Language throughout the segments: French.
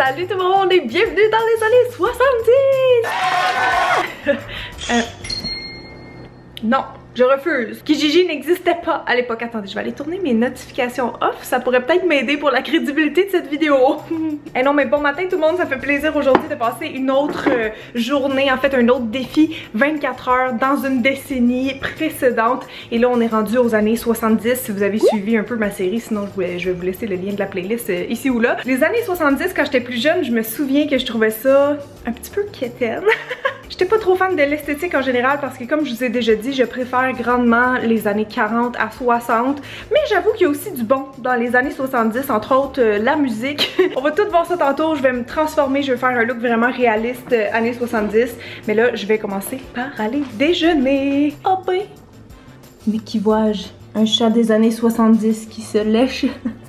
Salut tout le monde et bienvenue dans les années 70! Non, je refuse. Kijiji n'existait pas à l'époque. Attendez, je vais aller tourner mes notifications off. Ça pourrait peut-être m'aider pour la crédibilité de cette vidéo. Et non, mais bon matin tout le monde, ça fait plaisir aujourd'hui de passer une autre journée, en fait un autre défi 24 heures dans une décennie précédente. Et là, on est rendu aux années 70 si vous avez suivi un peu ma série, sinon je vais vous laisser le lien de la playlist ici ou là. Les années 70, quand j'étais plus jeune, je me souviens que je trouvais ça un petit peu quétaine. J'étais pas trop fan de l'esthétique en général parce que comme je vous ai déjà dit, je préfère grandement les années 40 à 60. Mais j'avoue qu'il y a aussi du bon dans les années 70, entre autres la musique. On va tout voir ça tantôt, je vais me transformer, je vais faire un look vraiment réaliste années 70. Mais là, je vais commencer par aller déjeuner. Oh ben! Mais qui vois-je? Un chat des années 70 qui se lèche.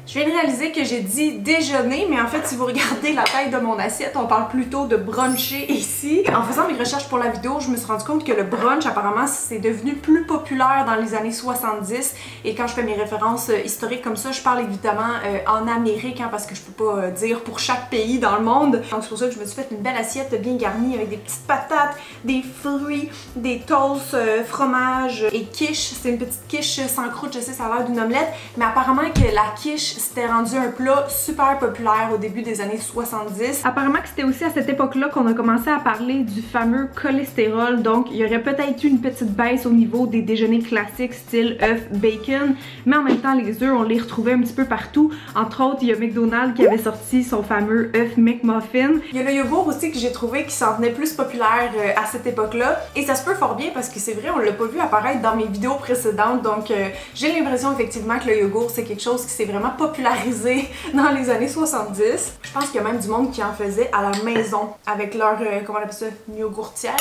Je viens de réaliser que j'ai dit déjeuner, mais en fait, si vous regardez la taille de mon assiette, on parle plutôt de bruncher ici. En faisant mes recherches pour la vidéo, je me suis rendu compte que le brunch, apparemment, c'est devenu plus populaire dans les années 70. Et quand je fais mes références historiques comme ça, je parle évidemment en Amérique, hein, parce que je peux pas dire pour chaque pays dans le monde. Donc c'est pour ça que je me suis fait une belle assiette bien garnie avec des petites patates, des fruits, des toasts, fromage et quiche. C'est une petite quiche sans croûte, je sais, ça a l'air d'une omelette, mais apparemment que la quiche c'était rendu un plat super populaire au début des années 70. Apparemment que c'était aussi à cette époque-là qu'on a commencé à parler du fameux cholestérol, donc il y aurait peut-être eu une petite baisse au niveau des déjeuners classiques style œuf, bacon, mais en même temps les œufs on les retrouvait un petit peu partout. Entre autres, il y a McDonald's qui avait sorti son fameux œuf McMuffin. Il y a le yogourt aussi que j'ai trouvé qui s'en tenait plus populaire à cette époque-là, et ça se peut fort bien parce que c'est vrai, on l'a pas vu apparaître dans mes vidéos précédentes, donc j'ai l'impression effectivement que le yogourt c'est quelque chose qui s'est vraiment popularisé dans les années 70. Je pense qu'il y a même du monde qui en faisait à la maison avec leur, comment on appelle ça, yogourtière?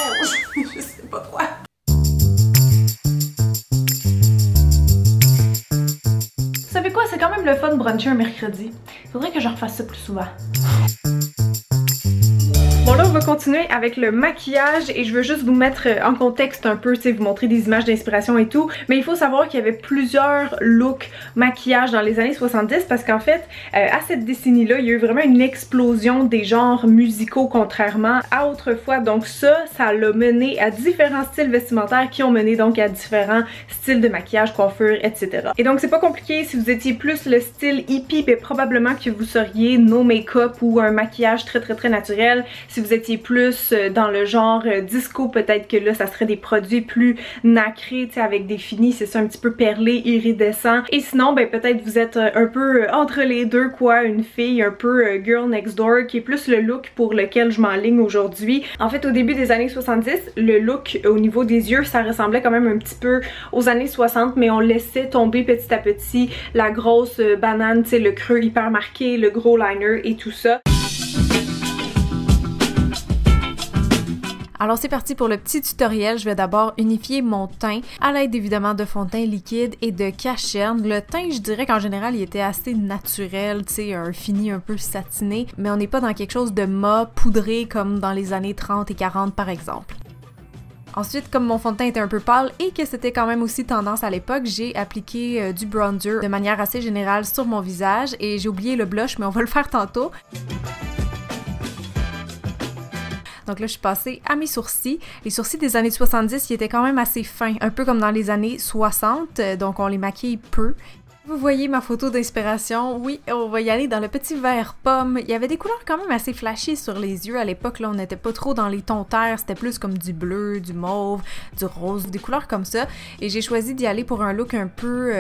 Je sais pas quoi. Vous savez quoi? C'est quand même le fun de bruncher un mercredi. Faudrait que je refasse ça plus souvent. Bon là on va continuer avec le maquillage et je veux juste vous mettre en contexte un peu, tu sais, vous montrer des images d'inspiration et tout, mais il faut savoir qu'il y avait plusieurs looks maquillage dans les années 70 parce qu'en fait à cette décennie là il y a eu vraiment une explosion des genres musicaux contrairement à autrefois, donc ça l'a mené à différents styles vestimentaires qui ont mené donc à différents styles de maquillage, coiffure, etc. Et donc c'est pas compliqué, si vous étiez plus le style hippie, ben probablement que vous seriez no make-up ou un maquillage très naturel. Si vous étiez plus dans le genre disco, peut-être que là ça serait des produits plus nacrés, tu sais, avec des finis, c'est ça, un petit peu perlé, iridescent. Et sinon, ben peut-être vous êtes un peu entre les deux, quoi, une fille un peu girl next door, qui est plus le look pour lequel je m'enligne aujourd'hui. En fait, au début des années 70, le look au niveau des yeux, ça ressemblait quand même un petit peu aux années 60, mais on laissait tomber petit à petit la grosse banane, tu sais, le creux hyper marqué, le gros liner et tout ça. Alors c'est parti pour le petit tutoriel. Je vais d'abord unifier mon teint à l'aide évidemment de fond de teint liquide et de cacherne. Le teint, je dirais qu'en général il était assez naturel, tu sais, un fini un peu satiné, mais on n'est pas dans quelque chose de mat, poudré comme dans les années 30 et 40 par exemple. Ensuite, comme mon fond de teint était un peu pâle et que c'était quand même aussi tendance à l'époque, j'ai appliqué du bronzer de manière assez générale sur mon visage et j'ai oublié le blush, mais on va le faire tantôt. Donc là, je suis passée à mes sourcils. Les sourcils des années 70, ils étaient quand même assez fins, un peu comme dans les années 60, donc on les maquille peu. Vous voyez ma photo d'inspiration, oui, on va y aller dans le petit vert pomme. Il y avait des couleurs quand même assez flashy sur les yeux à l'époque, là on n'était pas trop dans les tons terres, c'était plus comme du bleu, du mauve, du rose, des couleurs comme ça. Et j'ai choisi d'y aller pour un look un peu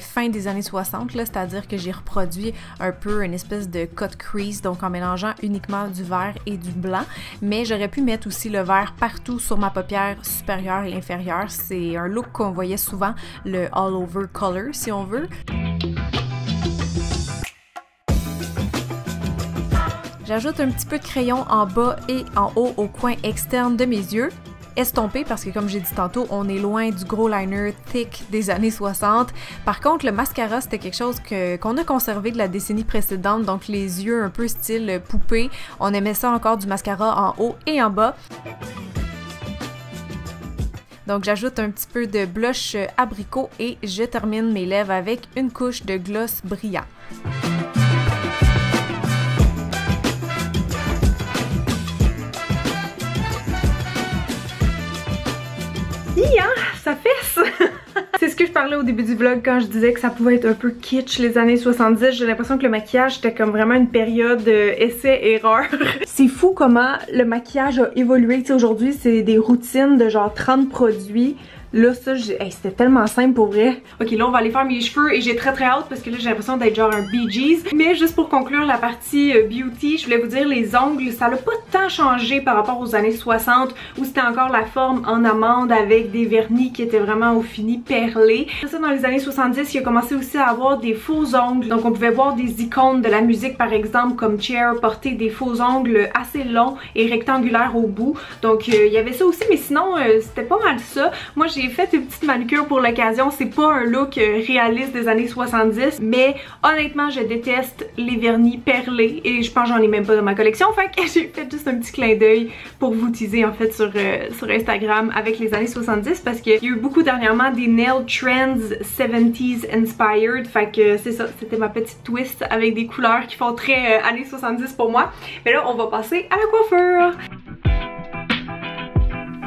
fin des années 60, là, c'est-à-dire que j'ai reproduit un peu une espèce de cut crease, donc en mélangeant uniquement du vert et du blanc. Mais j'aurais pu mettre aussi le vert partout sur ma paupière supérieure et inférieure. C'est un look qu'on voyait souvent, le all over color si on veut. J'ajoute un petit peu de crayon en bas et en haut au coin externe de mes yeux. Estompé parce que comme j'ai dit tantôt, on est loin du gros liner thick des années 60. Par contre, le mascara, c'était quelque chose qu'on a conservé de la décennie précédente, donc les yeux un peu style poupée. On aimait ça encore du mascara en haut et en bas. Donc j'ajoute un petit peu de blush abricot et je termine mes lèvres avec une couche de gloss brillant. que je parlais au début du vlog quand je disais que ça pouvait être un peu kitsch les années 70. J'ai l'impression que le maquillage c'était comme vraiment une période essai-erreur. C'est fou comment le maquillage a évolué. Tu sais, aujourd'hui c'est des routines de genre 30 produits. Là, ça, hey, c'était tellement simple pour vrai. Ok, là, on va aller faire mes cheveux et j'ai très hâte parce que là, j'ai l'impression d'être genre un Bee Gees. Mais juste pour conclure la partie beauty, je voulais vous dire, les ongles, ça n'a pas tant changé par rapport aux années 60 où c'était encore la forme en amande avec des vernis qui étaient vraiment au fini perlés. Ça, dans les années 70, il a commencé aussi à avoir des faux ongles. Donc, on pouvait voir des icônes de la musique, par exemple, comme Cher, porter des faux ongles assez longs et rectangulaires au bout. Donc, il y avait ça aussi, mais sinon, c'était pas mal ça. Moi, j'ai fait une petite manucure pour l'occasion. C'est pas un look réaliste des années 70, mais honnêtement, je déteste les vernis perlés et je pense que j'en ai même pas dans ma collection. Fait que j'ai fait juste un petit clin d'œil pour vous teaser en fait sur Instagram avec les années 70 parce qu'il y a eu beaucoup dernièrement des nail trends 70s inspired. Fait que c'est ça, c'était ma petite twist avec des couleurs qui font très années 70 pour moi. Mais là, on va passer à la coiffure.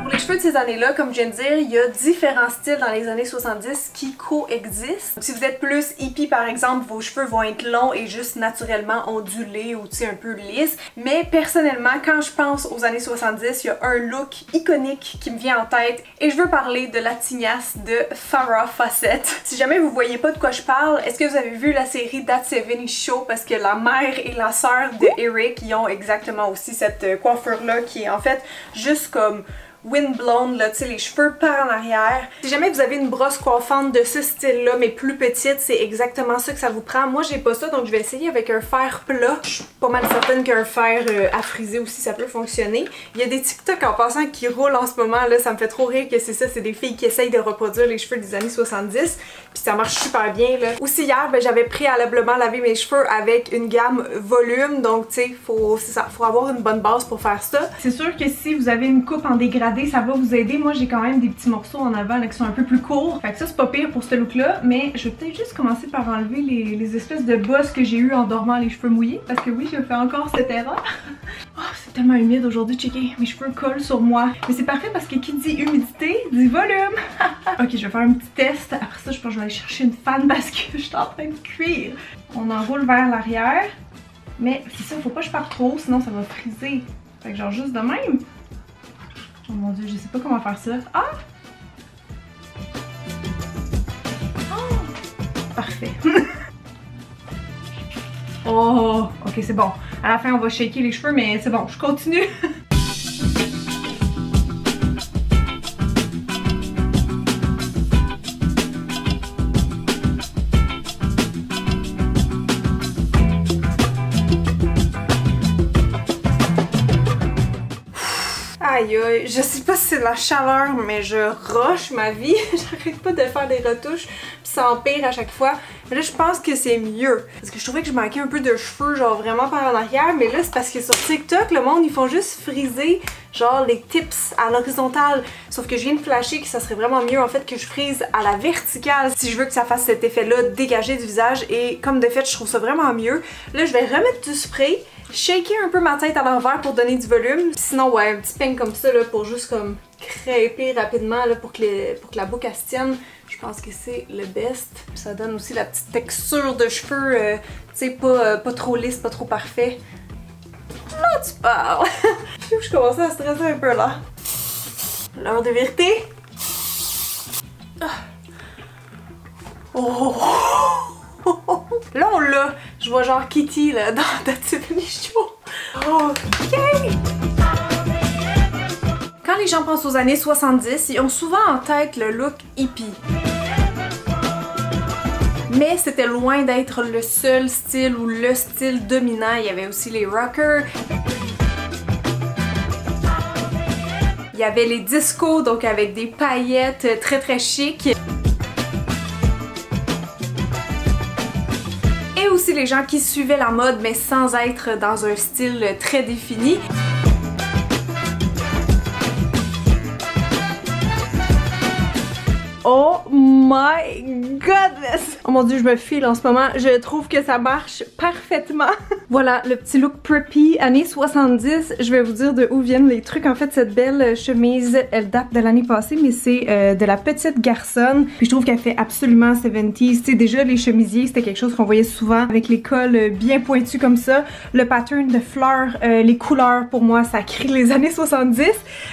Pour les cheveux de ces années-là, comme je viens de dire, il y a différents styles dans les années 70 qui coexistent. Si vous êtes plus hippie par exemple, vos cheveux vont être longs et juste naturellement ondulés ou tu sais un peu lisses. Mais personnellement, quand je pense aux années 70, il y a un look iconique qui me vient en tête et je veux parler de la tignasse de Farrah Fawcett. Si jamais vous voyez pas de quoi je parle, est-ce que vous avez vu la série That 70's Show? Parce que la mère et la sœur de Eric, ils ont exactement aussi cette coiffure-là qui est en fait juste comme windblown, là, tu sais, les cheveux par en arrière. Si jamais vous avez une brosse coiffante de ce style-là, mais plus petite, c'est exactement ça que ça vous prend. Moi, j'ai pas ça, donc je vais essayer avec un fer plat. Je suis pas mal certaine qu'un fer à friser aussi, ça peut fonctionner. Il y a des TikTok en passant qui roulent en ce moment, là, ça me fait trop rire que c'est ça, c'est des filles qui essayent de reproduire les cheveux des années 70, puis ça marche super bien, là. Aussi hier, ben, j'avais préalablement lavé mes cheveux avec une gamme volume, donc tu sais, faut avoir une bonne base pour faire ça. C'est sûr que si vous avez une coupe en dégradé, ça va vous aider. Moi, j'ai quand même des petits morceaux en avant là, qui sont un peu plus courts. Fait que ça, c'est pas pire pour ce look-là. Mais je vais peut-être juste commencer par enlever les espèces de bosses que j'ai eu en dormant les cheveux mouillés. Parce que oui, j'ai fait encore cette erreur. Oh, c'est tellement humide aujourd'hui, checker. Mes cheveux collent sur moi. Mais c'est parfait parce que qui dit humidité, dit volume. Ok, je vais faire un petit test. Après ça, je pense que je vais aller chercher une fan parce que je suis en train de cuire. On enroule vers l'arrière. Mais c'est ça, faut pas que je parte trop, sinon ça va friser. Fait que genre juste de même. Oh mon dieu, je sais pas comment faire ça. Ah! Oh! Parfait. Oh! Ok, c'est bon. À la fin, on va shaker les cheveux, mais c'est bon, je continue. Aïe aïe, je sais pas si c'est de la chaleur, mais je rush ma vie. J'arrête pas de faire des retouches, puis ça empire à chaque fois. Mais là, je pense que c'est mieux. Parce que je trouvais que je manquais un peu de cheveux, genre vraiment par en arrière. Mais là, c'est parce que sur TikTok, le monde, ils font juste friser, genre les tips à l'horizontale. Sauf que je viens de flasher que ça serait vraiment mieux, en fait, que je frise à la verticale si je veux que ça fasse cet effet-là dégagé du visage. Et comme de fait, je trouve ça vraiment mieux. Là, je vais remettre du spray. Shaker un peu ma tête à l'envers pour donner du volume. Sinon, ouais, un petit peigne comme ça là, pour juste comme crêper rapidement là, pour que la boucle elle se tienne. Je pense que c'est le best. Ça donne aussi la petite texture de cheveux, tu sais, pas trop lisse, pas trop parfait. Là, tu parles! Je commençais à stresser un peu là. L'heure de vérité. Ah. Oh! Là on l'a, je vois genre Kitty là dans That 70's Show. Ok. Quand les gens pensent aux années 70, ils ont souvent en tête le look hippie. Mais c'était loin d'être le seul style ou le style dominant. Il y avait aussi les rockers. Il y avait les discos, donc avec des paillettes très très chic. Et aussi les gens qui suivaient la mode mais sans être dans un style très défini. Oh my goodness! Oh mon dieu, je me file en ce moment. Je trouve que ça marche parfaitement. Voilà, le petit look preppy, années 70. Je vais vous dire de où viennent les trucs. En fait, cette belle chemise, elle date de l'année passée, mais c'est de la petite garçonne. Puis je trouve qu'elle fait absolument 70s. Tu sais, déjà, les chemisiers, c'était quelque chose qu'on voyait souvent avec les cols bien pointus comme ça. Le pattern de fleurs, les couleurs, pour moi, ça crie les années 70.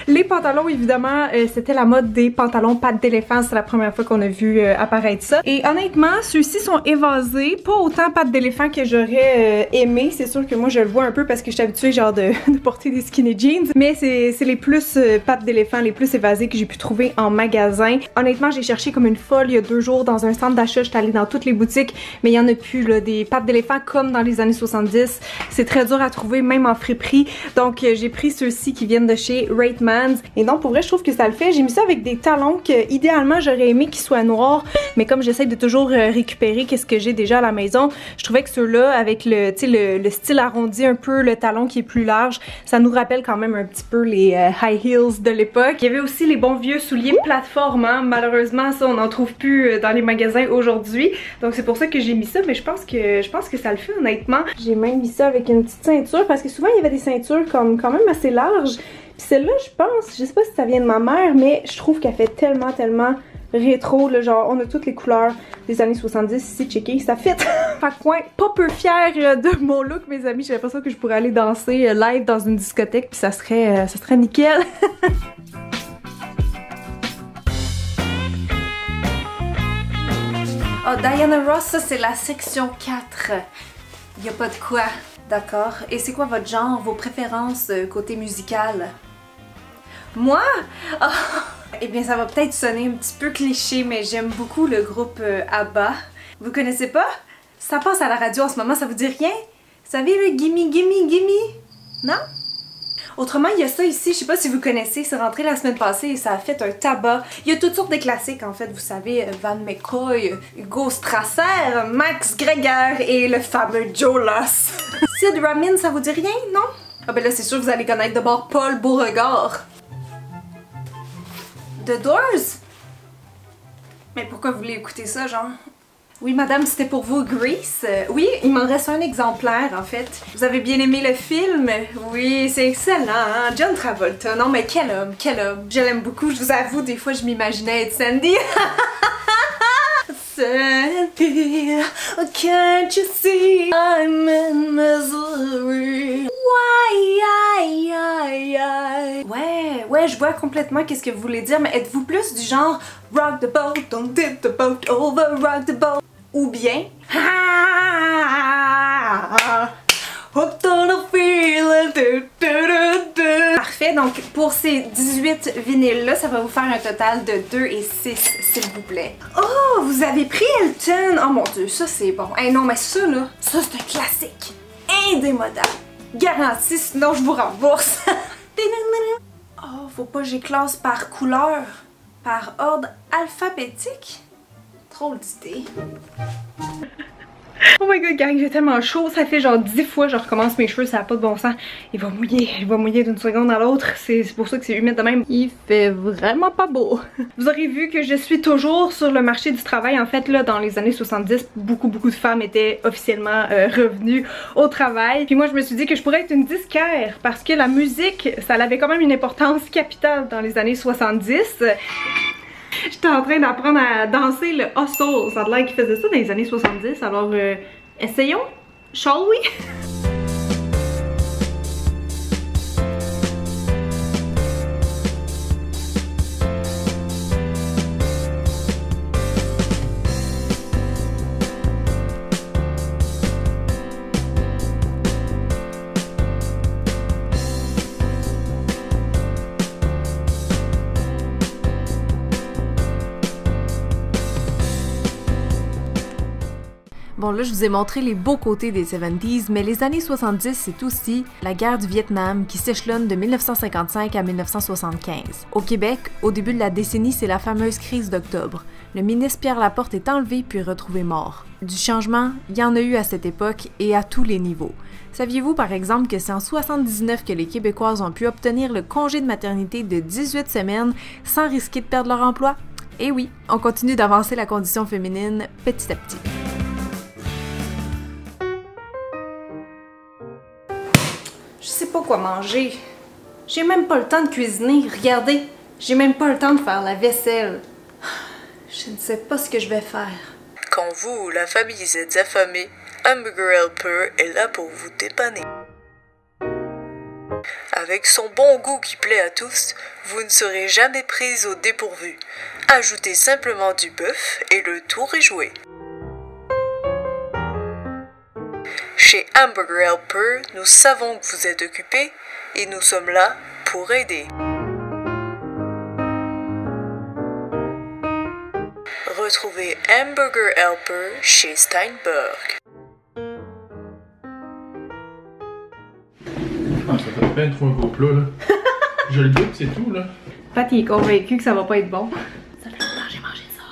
Les pantalons, évidemment, c'était la mode des pantalons pattes d'éléphant. C'est la première fois qu'on a vu apparaître ça. Et honnêtement, ceux-ci sont évasés. Pas autant pattes d'éléphant que j'aurais aimé. C'est sûr que moi, je le vois un peu parce que je suis habituée genre de porter des skinny jeans. Mais c'est les plus pattes d'éléphant, les plus évasés que j'ai pu trouver en magasin. Honnêtement, j'ai cherché comme une folle il y a 2 jours dans un centre d'achat. J'étais allée dans toutes les boutiques, mais il y en a plus, là, des pattes d'éléphant comme dans les années 70. C'est très dur à trouver, même en friperie. Donc, j'ai pris ceux-ci qui viennent de chez Reitmans. Et non, pour vrai, je trouve que ça le fait. J'ai mis ça avec des talons que, idéalement, j'aurais aimé qu'ils soient noirs. Mais comme j'essaie de toujours récupérer qu'est-ce que j'ai déjà à la maison, je trouvais que ceux-là, avec le style arrondi un peu, le talon qui est plus large, ça nous rappelle quand même un petit peu les high heels de l'époque. Il y avait aussi les bons vieux souliers plateforme, hein. Malheureusement, ça, on n'en trouve plus dans les magasins aujourd'hui. Donc, c'est pour ça que j'ai mis ça, mais je pense que ça le fait, honnêtement. J'ai même mis ça avec une petite ceinture, parce que souvent, il y avait des ceintures comme quand même assez larges. Puis celle-là, je pense, je sais pas si ça vient de ma mère, mais je trouve qu'elle fait tellement rétro, là, genre on a toutes les couleurs des années 70 ici, checké, ça fit. Fait que pas peu fière de mon look, mes amis. J'ai l'impression que je pourrais aller danser live dans une discothèque, puis ça serait nickel. Oh, Diana Ross, ça c'est la section 4. Y a pas de quoi. D'accord. Et c'est quoi votre genre, vos préférences côté musical? Moi? Oh. Eh bien, ça va peut-être sonner un petit peu cliché, mais j'aime beaucoup le groupe ABBA. Vous connaissez pas? Ça passe à la radio en ce moment, ça vous dit rien? Vous savez le Gimme Gimme Gimme? Non? Autrement, il y a ça ici, je sais pas si vous connaissez, c'est rentré la semaine passée et ça a fait un tabac. Il y a toutes sortes de classiques en fait, vous savez, Van McCoy, Hugo Strasser, Max Greger et le fameux Joe Loss. Sid Ramin, ça vous dit rien, non? Ah ben là, c'est sûr que vous allez connaître d'abord Paul Beauregard. The Doors? Mais pourquoi vous voulez écouter ça, genre? Oui, madame, c'était pour vous, Grease. Oui, il m'en reste un exemplaire, en fait. Vous avez bien aimé le film? Oui, c'est excellent, hein? John Travolta. Non, mais quel homme, quel homme. Je l'aime beaucoup, je vous avoue, des fois, je m'imaginais être Sandy. Sandy, can't you see I'm in misery? Ouais, je vois complètement qu'est-ce que vous voulez dire, mais êtes-vous plus du genre rock the boat, don't tip the boat over, rock the boat, ou bien hooked on a feeling. Parfait, donc pour ces 18 vinyles-là, ça va vous faire un total de 2 et 6, s'il vous plaît. Oh, vous avez pris Elton! Oh mon dieu, ça c'est bon. Hey, non, mais ça là, ça c'est un classique. Indémodable. Garanti, sinon je vous rembourse. Oh, faut pas que j'éclasse par couleur, par ordre alphabétique. Trop d'idées. Oh my god, gang, j'ai tellement chaud. Ça fait genre 10 fois que je recommence mes cheveux, ça n'a pas de bon sens. Il va mouiller d'une seconde à l'autre. C'est pour ça que c'est humide de même. Il fait vraiment pas beau. Vous aurez vu que je suis toujours sur le marché du travail. En fait, là, dans les années 70, beaucoup de femmes étaient officiellement revenues au travail. Puis moi, je me suis dit que je pourrais être une disquaire parce que la musique, ça avait quand même une importance capitale dans les années 70. J'étais en train d'apprendre à danser le hustle. Ça a l'air qu'ils faisaient ça dans les années 70. Alors, essayons. Shall we? Bon, là, je vous ai montré les beaux côtés des 70s, mais les années 70, c'est aussi la guerre du Vietnam qui s'échelonne de 1955 à 1975. Au Québec, au début de la décennie, c'est la fameuse crise d'octobre. Le ministre Pierre Laporte est enlevé puis retrouvé mort. Du changement, il y en a eu à cette époque et à tous les niveaux. Saviez-vous par exemple que c'est en 79 que les Québécoises ont pu obtenir le congé de maternité de 18 semaines sans risquer de perdre leur emploi? Et oui, on continue d'avancer la condition féminine petit à petit. Je sais pas quoi manger. J'ai même pas le temps de cuisiner. Regardez, j'ai même pas le temps de faire la vaisselle. Je ne sais pas ce que je vais faire. Quand vous, la famille, êtes affamés, Hamburger Helper est là pour vous dépanner. Avec son bon goût qui plaît à tous, vous ne serez jamais prise au dépourvu. Ajoutez simplement du bœuf et le tour est joué. Chez Hamburger Helper, nous savons que vous êtes occupé et nous sommes là pour aider. Retrouvez Hamburger Helper chez Steinberg. Ah, ça fait bien trop un gros plat, là. Je le goûte, c'est tout, là. Pat, il est convaincu que ça va pas être bon. Ça fait longtemps que j'ai mangé ça.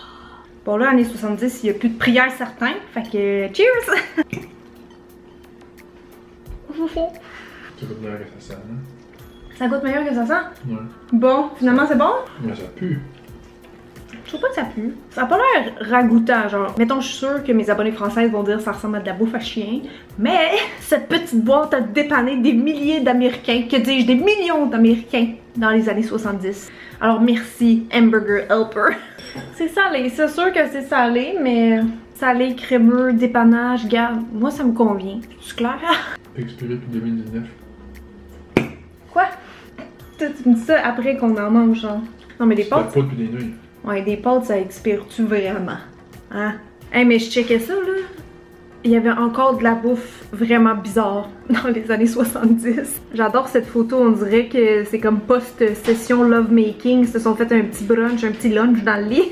Bon, là, années 70, il y a plus de prières certains. Fait que, cheers! Ça goûte meilleur que ça sent, hein? Ça goûte meilleur que ça sent? Ouais. Bon, finalement, c'est bon? Mais ça pue. Je trouve pas que ça pue. Ça a pas l'air ragoûtant, genre. Mettons, je suis sûre que mes abonnés françaises vont dire que ça ressemble à de la bouffe à chien. Mais cette petite boîte a dépanné des milliers d'Américains, que dis-je, des millions d'Américains dans les années 70. Alors merci, Hamburger Helper. C'est salé, c'est sûr que c'est salé, mais salé, crémeux, dépannage, garde, moi ça me convient. C'est clair? Expiré depuis 2019. Quoi? Toi, tu me dis ça après qu'on en mange, genre. Non, mais des pâtes. C'est pas depuis des nouilles. Ouais, des pâtes, ça expire-tu vraiment? Hein? Hey, mais je checkais ça, là. Il y avait encore de la bouffe vraiment bizarre dans les années 70. J'adore cette photo, on dirait que c'est comme post-session lovemaking. Ils se sont fait un petit brunch, un petit lunch dans le lit.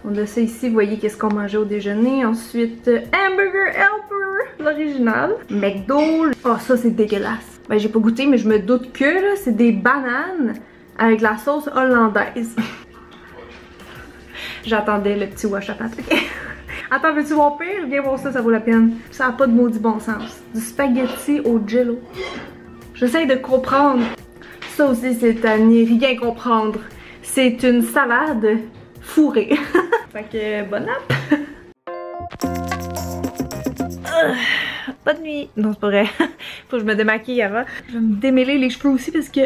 On a ça ici, vous voyez qu'est-ce qu'on mangeait au déjeuner. Ensuite, Hamburger Helper, l'original. McDo. Oh, ça c'est dégueulasse. Ben, j'ai pas goûté, mais je me doute que là, c'est des bananes avec la sauce hollandaise. J'attendais le petit wash à patte, ok? Attends, veux-tu voir pire? Viens voir ça, ça vaut la peine. Ça a pas de maudit bon sens. Du spaghetti au jello. J'essaye de comprendre. Ça aussi, c'est à n'y rien comprendre. C'est une salade fourrée. Fait que, bonne app! Bonne nuit! Non, c'est pas vrai. Faut que je me démaquille avant. Je vais me démêler les cheveux aussi parce que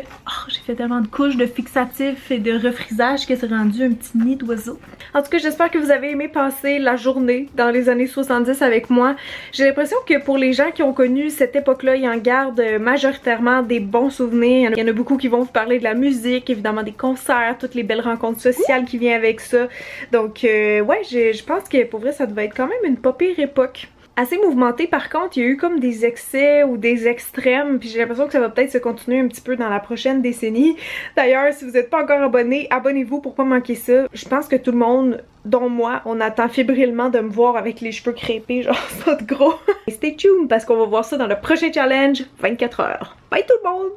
j'ai fait tellement de couches de fixatifs et de refrisage que c'est rendu un petit nid d'oiseau. En tout cas, j'espère que vous avez aimé passer la journée dans les années 70 avec moi. J'ai l'impression que pour les gens qui ont connu cette époque-là, ils en gardent majoritairement des bons souvenirs. Il y en a beaucoup qui vont vous parler de la musique, évidemment des concerts, toutes les belles rencontres sociales qui viennent avec ça. Donc ouais, je pense que pour vrai, ça devait être quand même une pas pire époque. Assez mouvementé, par contre, il y a eu comme des excès ou des extrêmes, puis j'ai l'impression que ça va peut-être se continuer un petit peu dans la prochaine décennie. D'ailleurs, si vous n'êtes pas encore abonné, abonnez-vous pour pas manquer ça. Je pense que tout le monde, dont moi, on attend fébrilement de me voir avec les cheveux crêpés, genre ça de gros. Stay tuned parce qu'on va voir ça dans le prochain challenge 24 heures. Bye tout le monde!